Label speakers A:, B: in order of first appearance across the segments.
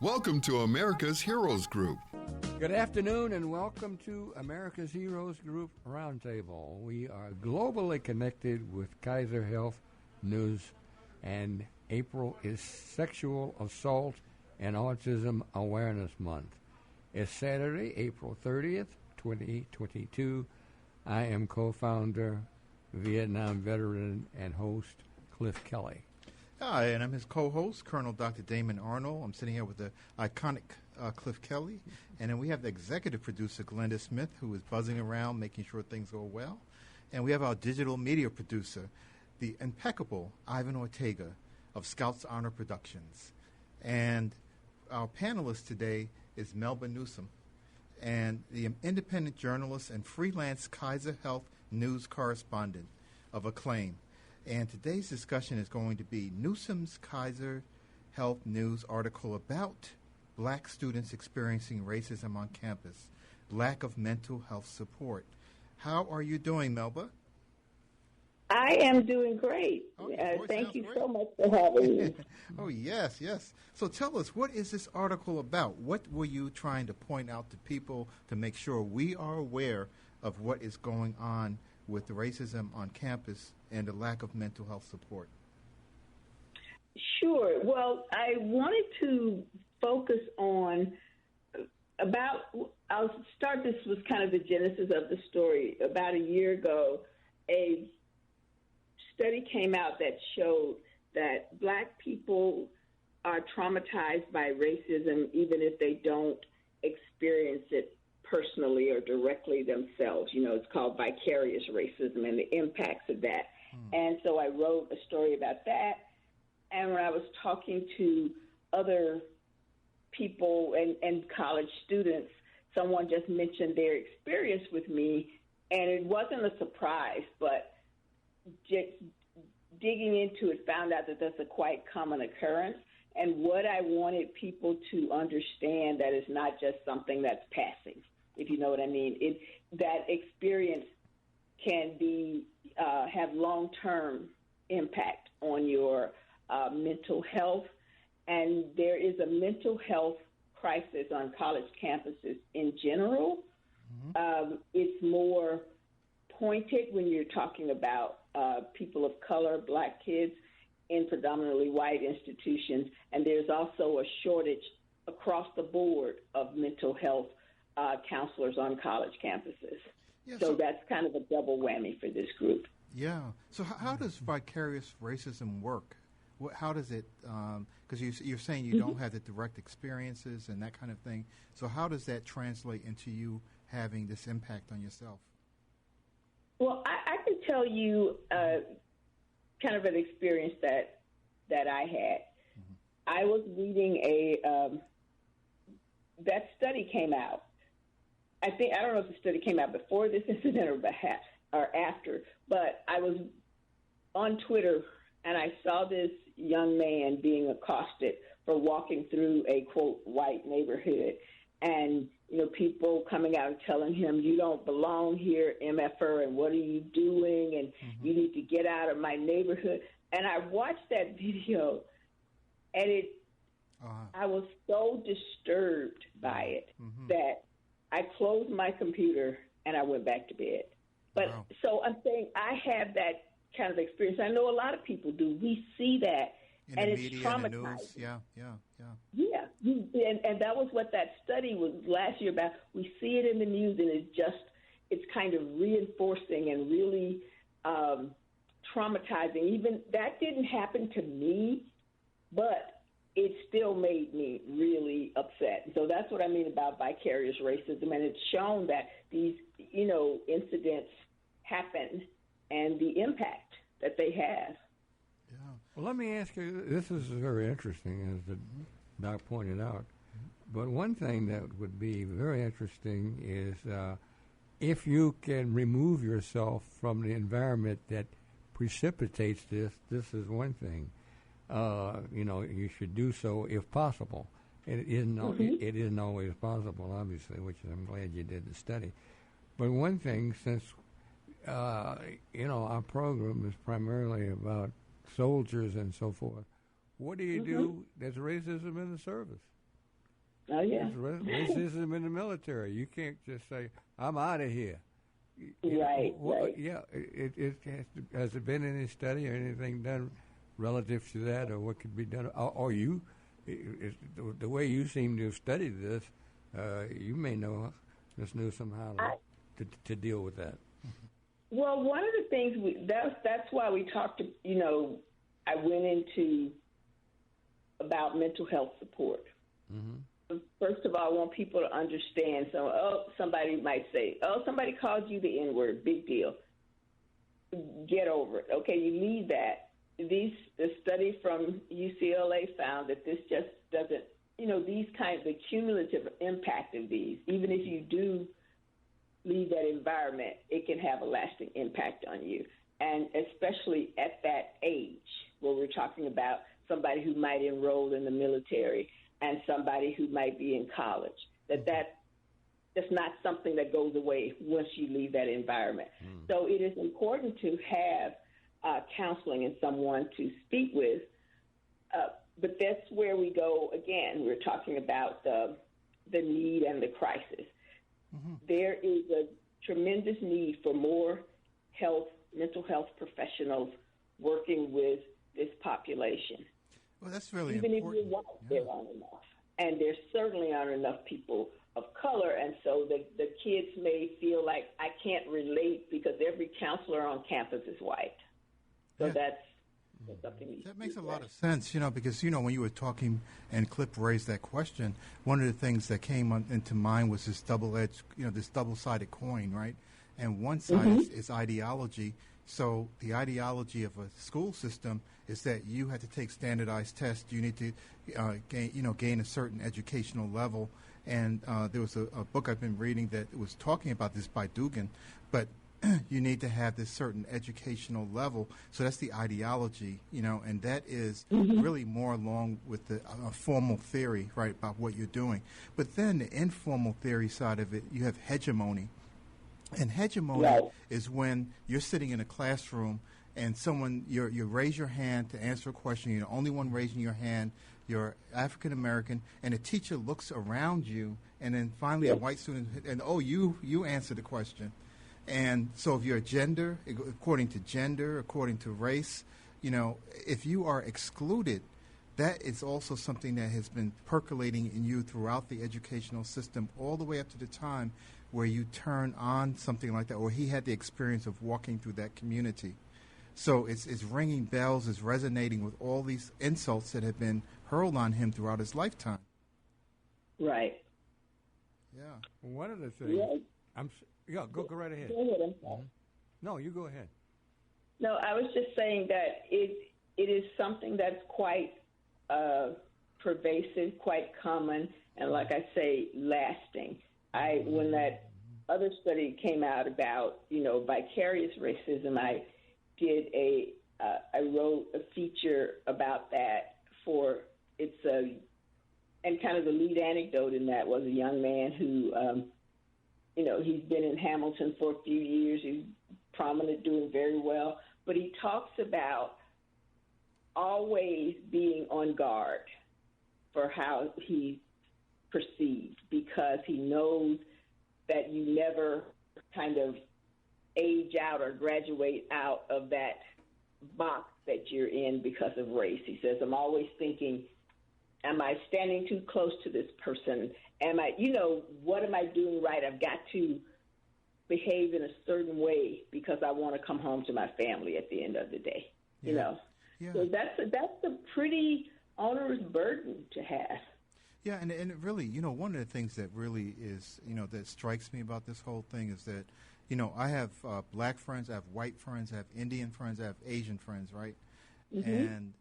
A: Welcome to America's Heroes Group.
B: Good afternoon and welcome to America's Heroes Group Roundtable. We are globally connected with Kaiser Health News, and April is Sexual Assault and Autism Awareness Month. It's Saturday, April 30th, 2022. I am co-founder, Vietnam veteran, and host Cliff Kelley.
C: Hi, and I'm his co-host, Colonel Dr. Damon Arnold. I'm sitting here with the iconic Cliff Kelley. And then we have the executive producer, Glenda Smith, who is buzzing around, making sure things go well. And we have our digital media producer, the impeccable Ivan Ortega of Scouts Honor Productions. And our panelist today is Melba Newsome, and the independent journalist and freelance Kaiser Health News correspondent of acclaim. And today's discussion is going to be Newsome's Kaiser Health News article about black students experiencing racism on campus, lack of mental health support. How are you doing, Melba?
D: I am doing great. Thank you so much for having me.
C: Oh, yes, yes. So tell us, what is this article about? What were you trying to point out to people to make sure we are aware of what is going on with the racism on campus and the lack of mental health support?
D: Sure. Well, I wanted to focus on I'll start, this was kind of the genesis of the story. About a year ago, a study came out that showed that black people are traumatized by racism even if they don't experience it personally or directly themselves. You know, it's called vicarious racism and the impacts of that. And so I wrote a story about that. And when I was talking to other people and college students, someone just mentioned their experience with me, and it wasn't a surprise, but just digging into it, found out that that's a quite common occurrence. And what I wanted people to understand, that it's not just something that's passing, if you know what I mean. That experience can be have long-term impact on your mental health, and there is a mental health crisis on college campuses in general. It's more pointed when you're talking about people of color, black kids in predominantly white institutions, and there's also a shortage across the board of mental health counselors on college campuses. Yeah, so that's kind of a double whammy for this group.
C: Yeah. So how does vicarious racism work? How does it, because you're saying you don't have the direct experiences and that kind of thing, so how does that translate into you having this impact on yourself?
D: Well, I can tell you kind of an experience that I had. I was reading that study came out. I don't know if the study came out before this incident or after, but I was on Twitter and I saw this young man being accosted for walking through a, quote, white neighborhood. And, you know, people coming out and telling him, you don't belong here, MFR, and what are you doing? And you need to get out of my neighborhood. And I watched that video, and I was so disturbed by it that I closed my computer and I went back to bed. But So I'm saying I have that kind of experience. I know a lot of people do. We see that,
C: in
D: and
C: the
D: it's
C: media
D: traumatizing.
C: And the news. Yeah.
D: Yeah, and that was what that study was last year about. We see it in the news, and it's kind of reinforcing and really traumatizing. Even that didn't happen to me, but it still made me really upset. So that's what I mean about vicarious racism, and it's shown that these, you know, incidents happen and the impact that they have.
B: Yeah. Well, let me ask you, this is very interesting, as the doc pointed out, but one thing that would be very interesting is if you can remove yourself from the environment that precipitates this is one thing. You should do so if possible. It isn't always possible, obviously, which I'm glad you did the study. But one thing, since our program is primarily about soldiers and so forth, what do you do? There's racism in the service.
D: Oh, yeah.
B: There's racism in the military. You can't just say, I'm out of here.
D: Right, right.
B: Yeah, has it been any study or anything done relative to that, or what could be done? Or you, the way you seem to have studied this, you may know, Ms. Newsome, how to deal with that.
D: Well, one of the things, that's why we talked, I went into about mental health support. Mm-hmm. First of all, I want people to understand. So, somebody might say, somebody called you the N-word, big deal. Get over it. Okay, you leave that. The study from UCLA found that this just doesn't, these kinds of cumulative impact of these, even if you do leave that environment, it can have a lasting impact on you. And especially at that age where we're talking about somebody who might enroll in the military and somebody who might be in college, that's not something that goes away once you leave that environment. So it is important to have counseling and someone to speak with, but that's where we go again. We're talking about the need and the crisis. Mm-hmm. There is a tremendous need for more mental health professionals working with this population.
C: Well, that's really
D: Even
C: important.
D: If you're white, there aren't enough. And there certainly aren't enough people of color, and so the kids may feel like, I can't relate because every counselor on campus is white. So that's something
C: that makes a lot of sense, because, when you were talking and Clip raised that question, one of the things that came into mind was this double-edged, this double-sided coin, right? And one side is ideology. So the ideology of a school system is that you have to take standardized tests. You need to gain a certain educational level. And there was a book I've been reading that was talking about this by Dugan, but you need to have this certain educational level. So that's the ideology, and that is really more along with the formal theory, right, about what you're doing. But then the informal theory side of it, you have hegemony. And hegemony is when you're sitting in a classroom and you raise your hand to answer a question. You're the only one raising your hand. You're African American, and a teacher looks around you, and then finally a white student, and you answer the question. And so if you're according to race, if you are excluded, that is also something that has been percolating in you throughout the educational system all the way up to the time where you turn on something like that, or he had the experience of walking through that community. So it's ringing bells, it's resonating with all these insults that have been hurled on him throughout his lifetime.
D: Right.
B: Yeah. One of the things, go right ahead.
D: Go ahead.
B: No, you go ahead.
D: No, I was just saying that it is something that's quite pervasive, quite common, and like I say, lasting. When that other study came out about, vicarious racism, I wrote a feature about that and kind of the lead anecdote in that was a young man who, he's been in Hamilton for a few years. He's prominent, doing very well, but he talks about always being on guard for how he's perceived, because he knows that you never kind of age out or graduate out of that box that you're in because of race. He says, I'm always thinking, am I standing too close to this person? Am I, what am I doing right? I've got to behave in a certain way because I want to come home to my family at the end of the day, Yeah. So that's a pretty onerous burden to have.
C: Yeah, and it really, one of the things that really is, that strikes me about this whole thing is that, I have black friends, I have white friends, I have Indian friends, I have Asian friends, right? Mm-hmm. And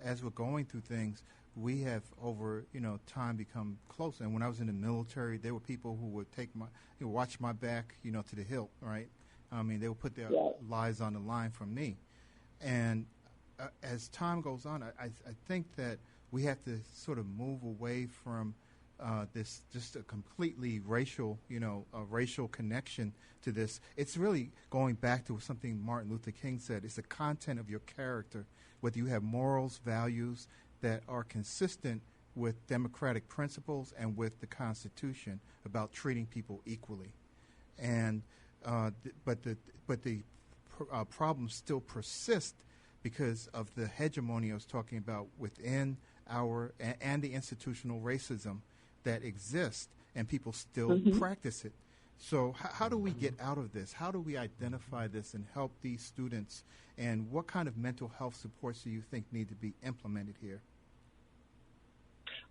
C: as we're going through things, we have over, time become close. And when I was in the military, there were people who would watch my back, to the hilt, right? I mean, they would put their lives on the line for me. And as time goes on, I think that we have to sort of move away from this just a completely racial, racial connection to this. It's really going back to something Martin Luther King said. It's the content of your character, whether you have morals, values that are consistent with democratic principles and with the Constitution about treating people equally. And but the problems still persist because of the hegemony I was talking about within our and the institutional racism that exists, and people still practice it. So how do we get out of this? How do we identify this and help these students? And what kind of mental health supports do you think need to be implemented here?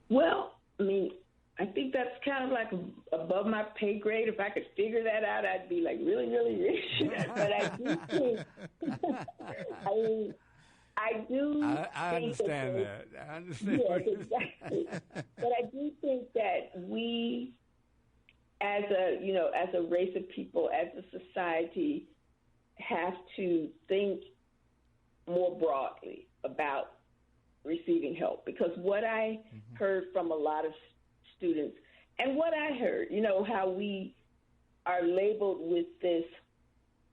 D: Well, I mean, I think that's kind of like above my pay grade. If I could figure that out, I'd be like really, really rich. But I do think,
B: I understand that. I understand.
D: Yes, exactly. But I do think that we, as a race of people, as a society, have to think more broadly about receiving help. Because what I heard from a lot of students, and what I heard, how we are labeled with this,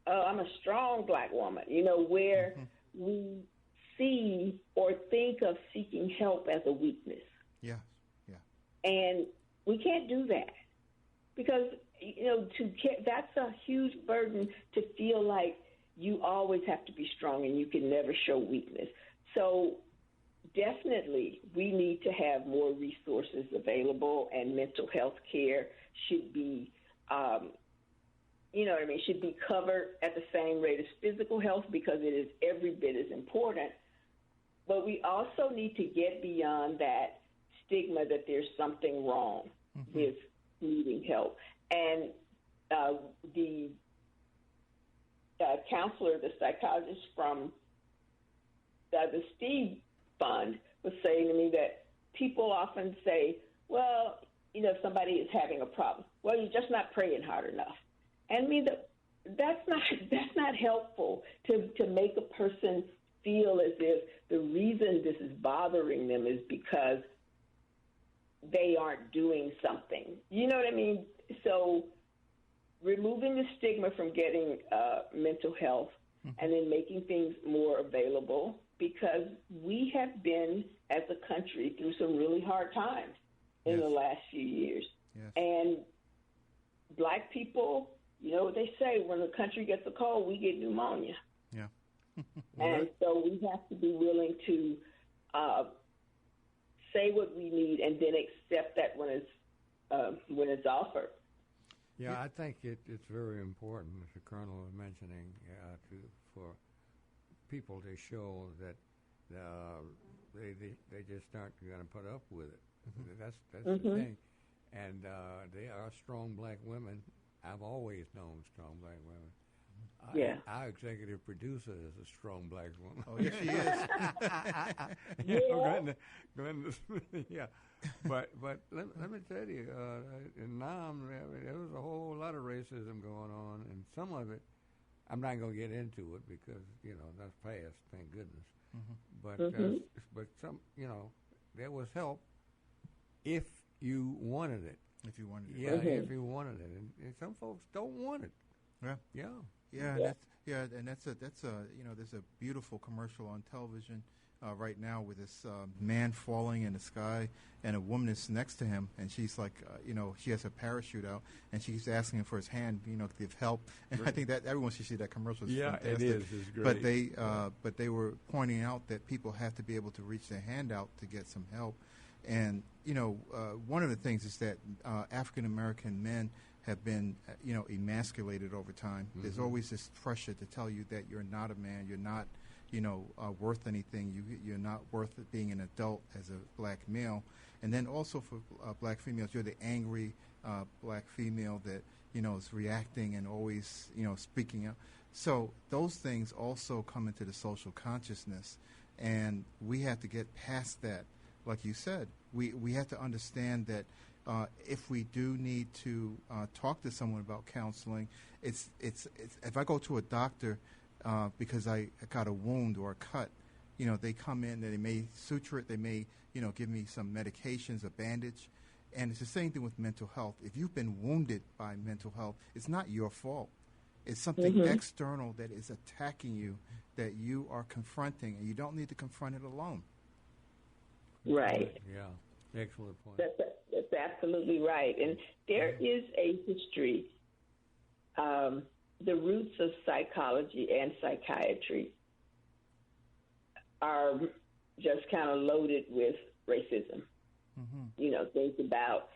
D: oh, I'm a strong black woman, where we see or think of seeking help as a weakness.
C: Yeah.
D: And we can't do that because, that's a huge burden to feel like you always have to be strong and you can never show weakness. So definitely we need to have more resources available, and mental health care should be, should be covered at the same rate as physical health because it is every bit as important. But we also need to get beyond that stigma that there's something wrong with needing help. And the counselor, the psychologist from the Steve Fund was saying to me that people often say, well, somebody is having a problem. Well, you're just not praying hard enough. And I mean, that's not helpful to make a person feel as if the reason this is bothering them is because they aren't doing something. You know what I mean? So removing the stigma from getting mental health and then making things more available, because we have been, as a country, through some really hard times in the last few years.
C: Yes.
D: And black people, you know what they say, when the country gets a cold, we get pneumonia.
C: Yeah.
D: And so we have to be willing to say what we need and then accept that when it's offered.
B: Yeah, I think it's very important, as the Colonel was mentioning, for people to show that they just aren't going to put up with it. That's the thing. And they are strong black women. I've always known strong black women. Our executive producer is a strong black woman.
C: Oh, yes, she is.
B: Glenda Smith, yeah. But let me tell you, in Nam, there was a whole lot of racism going on, and some of it, I'm not going to get into it because, that's past, thank goodness. But some, there was help if you wanted it.
C: If you wanted it.
B: Yeah, if you wanted it. And some folks don't want it.
C: Yeah. And that's a there's a beautiful commercial on television right now with this man falling in the sky, and a woman is next to him, and she's like, she has a parachute out, and she's asking him for his hand, to give help. And I think that everyone should see that commercial. It's fantastic.
B: It is. It's great.
C: But they were pointing out that people have to be able to reach their hand out to get some help. And one of the things is that African American men have been, emasculated over time. There's always this pressure to tell you that you're not a man, you're not, worth anything. You're not worth being an adult as a black male. And then also for black females, you're the angry black female that, is reacting and always, speaking up. So those things also come into the social consciousness, and we have to get past that. Like you said, we have to understand that if we do need to talk to someone about counseling, it's if I go to a doctor because I got a wound or a cut, they come in, they may suture it, they may give me some medications, a bandage, and it's the same thing with mental health. If you've been wounded by mental health, it's not your fault. It's something external that is attacking you that you are confronting, and you don't need to confront it alone.
D: Right.
B: Yeah. Excellent point.
D: That's absolutely right. And there is a history. The roots of psychology and psychiatry are just kind of loaded with racism. Mm-hmm. Things about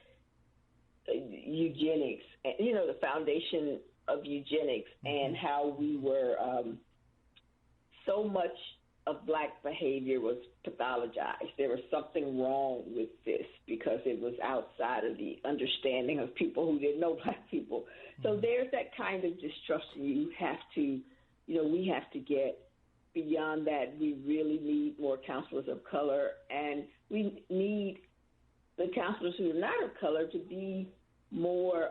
D: eugenics, the foundation of eugenics, mm-hmm. and how we were so much of black behavior was pathologized. There was something wrong with this because it was outside of the understanding of people who didn't know black people. Mm-hmm. So there's that kind of destruction. You have to, we have to get beyond that. We really need more counselors of color, and we need the counselors who are not of color to be more,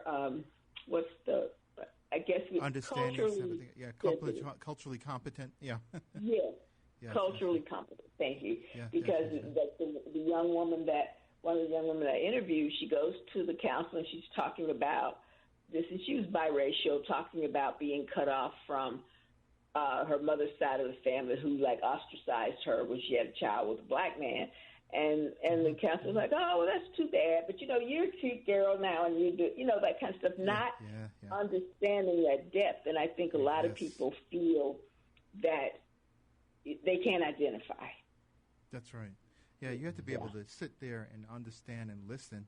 C: understanding, culturally competent, yeah.
D: Yeah. Yes, culturally competent. Thank you. Yeah, because the young woman one of the young women I interviewed, she goes to the counselor and she's talking about this, and she was biracial, talking about being cut off from her mother's side of the family, who ostracized her when she had a child with a black man. And the counselor's like, oh, well, that's too bad. But, you're a cute girl now, and you do, that kind of stuff, not understanding that depth. And I think a lot of people feel that they can't identify.
C: That's right. Yeah, you have to be able to sit there and understand and listen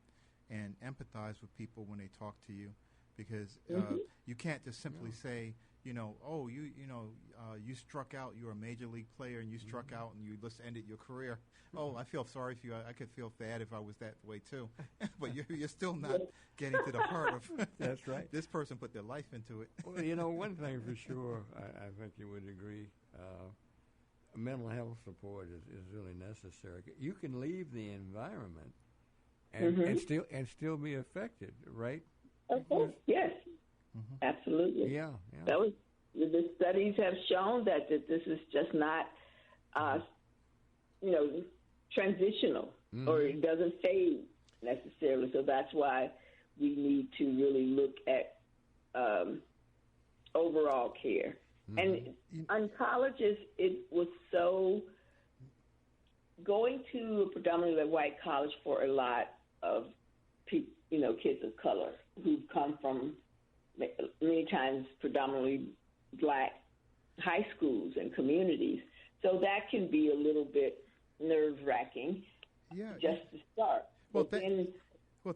C: and empathize with people when they talk to you, because you can't just simply say, you struck out, you're a major league player, and you struck out and you just ended your career. Oh, I feel sorry for you. I could feel bad if I was that way too. But you're still not getting to the heart of
B: that's right.
C: This person put their life into it.
B: Well, one thing for sure, I think you would agree, mental health support is really necessary. You can leave the environment and, mm-hmm. and still be affected, right?
D: Of course, yes. Mm-hmm. Absolutely.
B: Yeah.
D: The studies have shown that this is just not, transitional, mm-hmm. or it doesn't fade necessarily. So that's why we need to really look at overall care. Mm-hmm. And on colleges, it was so going to a predominantly white college for a lot of kids of color who've come from many times predominantly black high schools and communities. So that can be a little bit nerve-wracking just to start.
C: Well,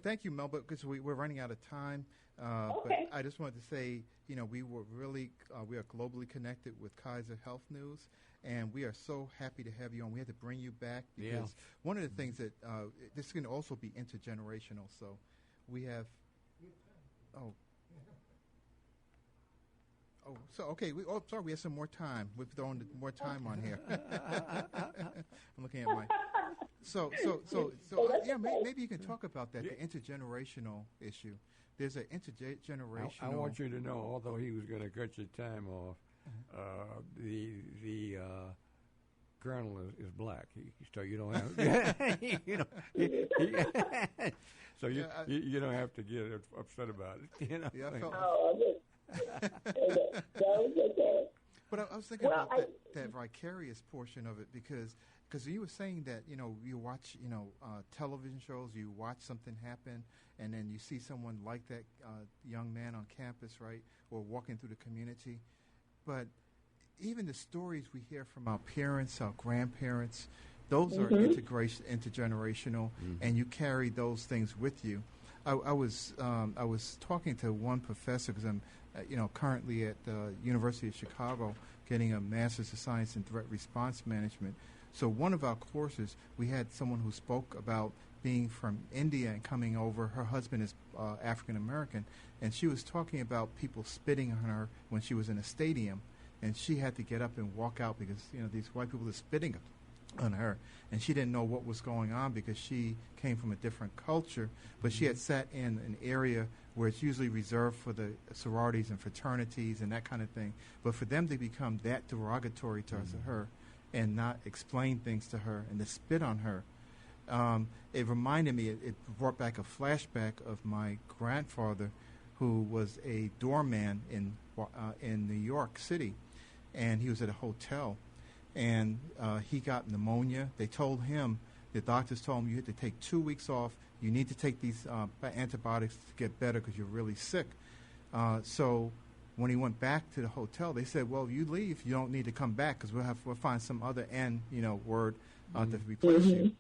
C: thank you, Melba, because we're running out of time.
D: Okay.
C: But I just wanted to say, we were really, we are globally connected with Kaiser Health News, and we are so happy to have you on. We had to bring you back because one of the things that this can also be intergenerational. So we have, okay. Sorry, we have some more time. We've thrown more time on here. I'm looking at my. Maybe you can talk about that, the intergenerational issue. There's an intergenerational.
B: I want you to know, although he was going to cut your time off, the colonel is black, so you don't have, so you don't have to get upset about it.
C: Yeah, I felt. But I was thinking about that vicarious portion of it because you were saying that you watch television shows, you watch something happen, and then you see someone like that young man on campus, right, or walking through the community. But even the stories we hear from our parents, our grandparents, those mm-hmm. are intergenerational, mm-hmm. and you carry those things with you. I was talking to one professor because I'm currently at the University of Chicago getting a Master's of Science in Threat Response Management. So one of our courses, we had someone who spoke about being from India and coming over. Her husband is African American, and she was talking about people spitting on her when she was in a stadium, and she had to get up and walk out because these white people are spitting on her, and she didn't know what was going on because she came from a different culture, but she had sat in an area where it's usually reserved for the sororities and fraternities and that kind of thing. But for them to become that derogatory towards her and not explain things to her and to spit on her, it reminded me, it brought back a flashback of my grandfather who was a doorman in New York City, and he was at a hotel, and he got pneumonia. They told him The doctors told him you had to take 2 weeks off. You need to take these antibiotics to get better because you're really sick. So when he went back to the hotel, they said, well, you leave. You don't need to come back because we'll find some other word to replace you.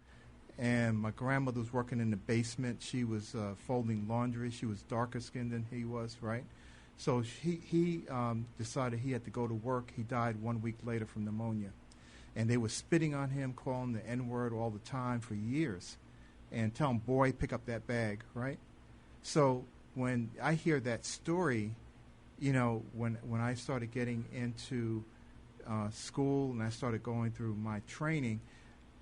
C: And my grandmother was working in the basement. She was folding laundry. She was darker skinned than he was, right? So he decided he had to go to work. He died 1 week later from pneumonia. And they were spitting on him, calling the N-word all the time for years, and telling him, boy, pick up that bag, right? So when I hear that story, when I started getting into school and I started going through my training,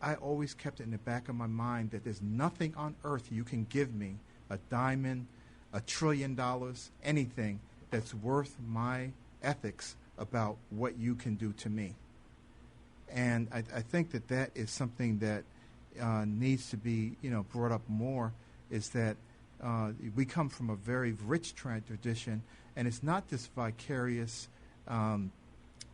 C: I always kept it in the back of my mind that there's nothing on earth you can give me, a diamond, $1 trillion, anything, that's worth my ethics about what you can do to me. And I think that is something that needs to be, brought up more, is that we come from a very rich tradition, and it's not just vicarious,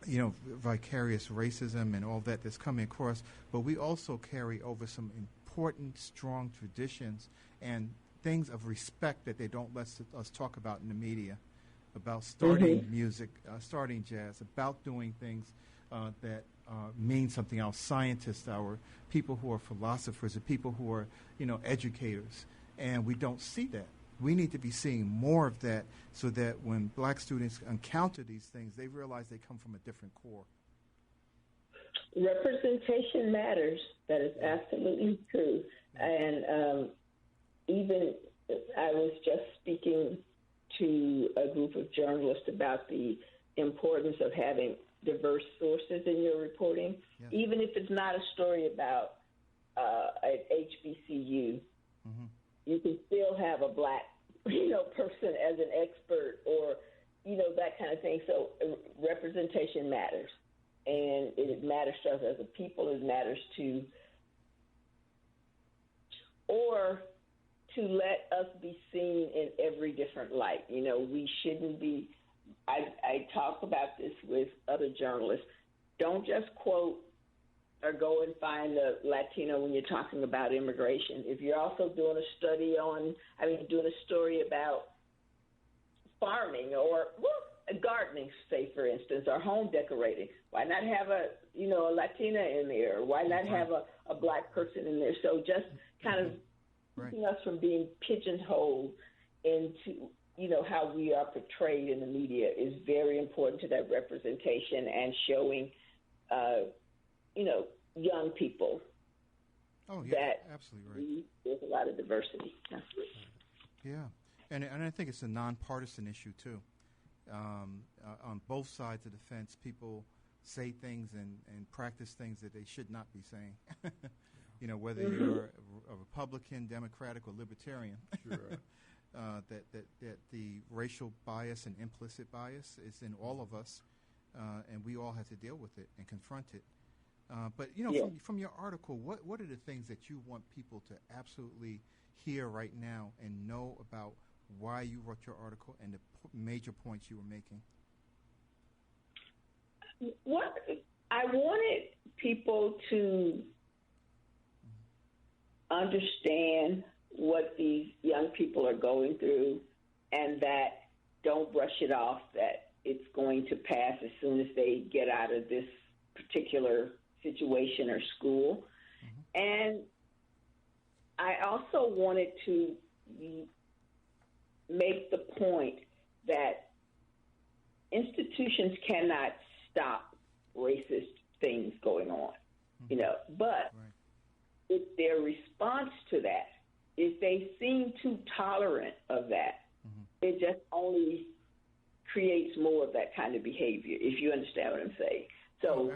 C: vicarious racism and all that's coming across, but we also carry over some important, strong traditions and things of respect that they don't let us talk about in the media, about starting music, starting jazz, about doing things that mean something. Our scientists, our people who are philosophers, the people who are, educators, and we don't see that. We need to be seeing more of that so that when black students encounter these things, they realize they come from a different core.
D: Representation matters. That is absolutely true. And even I was just speaking to a group of journalists about the importance of having diverse sources in your reporting, even if it's not a story about an HBCU. You can still have a black, person as an expert, or, that kind of thing. So representation matters, and it matters to us as a people. It matters to let us be seen in every different light. We shouldn't be. I talk about this with other journalists. Don't just quote or go and find a Latino when you're talking about immigration. If you're also doing a story about farming or gardening, say, for instance, or home decorating, why not have a Latina in there? Or why not have a black person in there? So just kind of keeping us from being pigeonholed into how we are portrayed in the media is very important to that representation and showing, young people that
C: absolutely right.
D: There's a lot of diversity. Absolutely.
C: Yeah, and I think it's a nonpartisan issue too. On both sides of the fence, people say things and practice things that they should not be saying. Whether you're a Republican, Democratic, or Libertarian.
B: Sure.
C: That the racial bias and implicit bias is in all of us, and we all have to deal with it and confront it. But from your article, what are the things that you want people to absolutely hear right now and know about why you wrote your article and the major points you were making?
D: What I wanted people to understand what these young people are going through, and that don't brush it off, that it's going to pass as soon as they get out of this particular situation or school. And I also wanted to make the point that institutions cannot stop racist things going on, but if their response to that, if they seem too tolerant of that, it just only creates more of that kind of behavior, if you understand what I'm saying. So,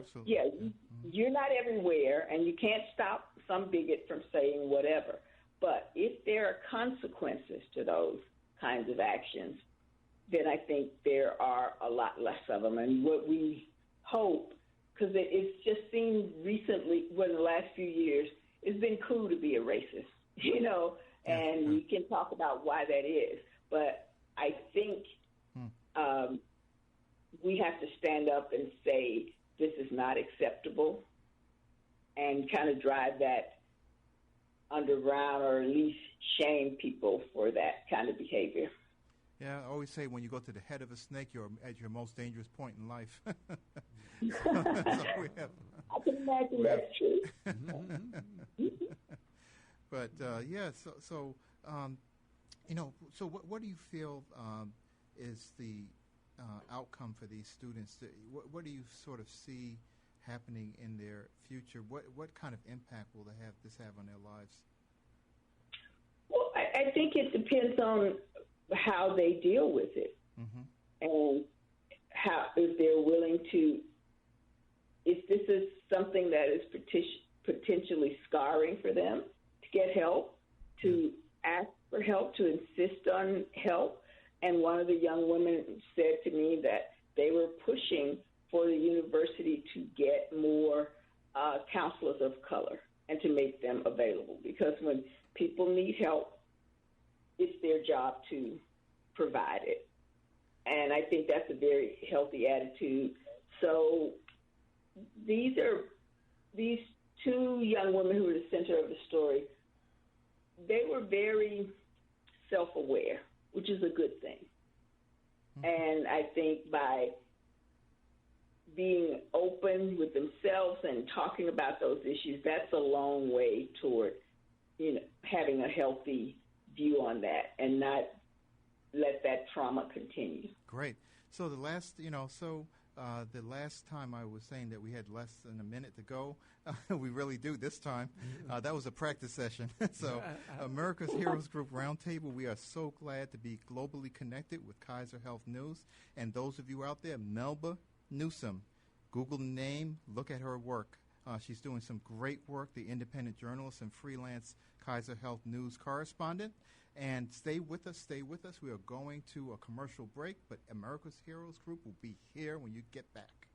D: you're not everywhere, and you can't stop some bigot from saying whatever. But if there are consequences to those kinds of actions, then I think there are a lot less of them. And what we hope, because it's just seemed recently, in the last few years, it's been cool to be a racist, and we can talk about why that is. But I think we have to stand up and say this is not acceptable, and kind of drive that underground or at least shame people for that kind of behavior.
C: Yeah, I always say when you go to the head of a snake, you're at your most dangerous point in life.
D: I can imagine that's true.
C: But so what do you feel is the outcome for these students? What do you sort of see happening in their future? What kind of impact will this have on their lives?
D: Well, I think it depends on how they deal with it, and how, if they're willing to, if this is something that is potentially scarring for them, to get help, to ask for help, to insist on help. And one of the young women said to me that they were pushing for the university to get more counselors of color and to make them available, because when people need help, it's their job to provide it. And I think that's a very healthy attitude. So these two young women who were the center of the story, they were very self-aware, which is a good thing. And I think by being open with themselves and talking about those issues, that's a long way toward, having a healthy view on that and not let that trauma continue.
C: Great. So the last time I was saying that we had less than a minute to go, we really do this time. That was a practice session. So America's Heroes Group Roundtable, we are so glad to be globally connected with Kaiser Health News. And those of you out there, Melba Newsome, Google the name, look at her work. She's doing some great work, the independent journalist and freelance Kaiser Health News correspondent. And stay with us. We are going to a commercial break, but America's Heroes Group will be here when you get back.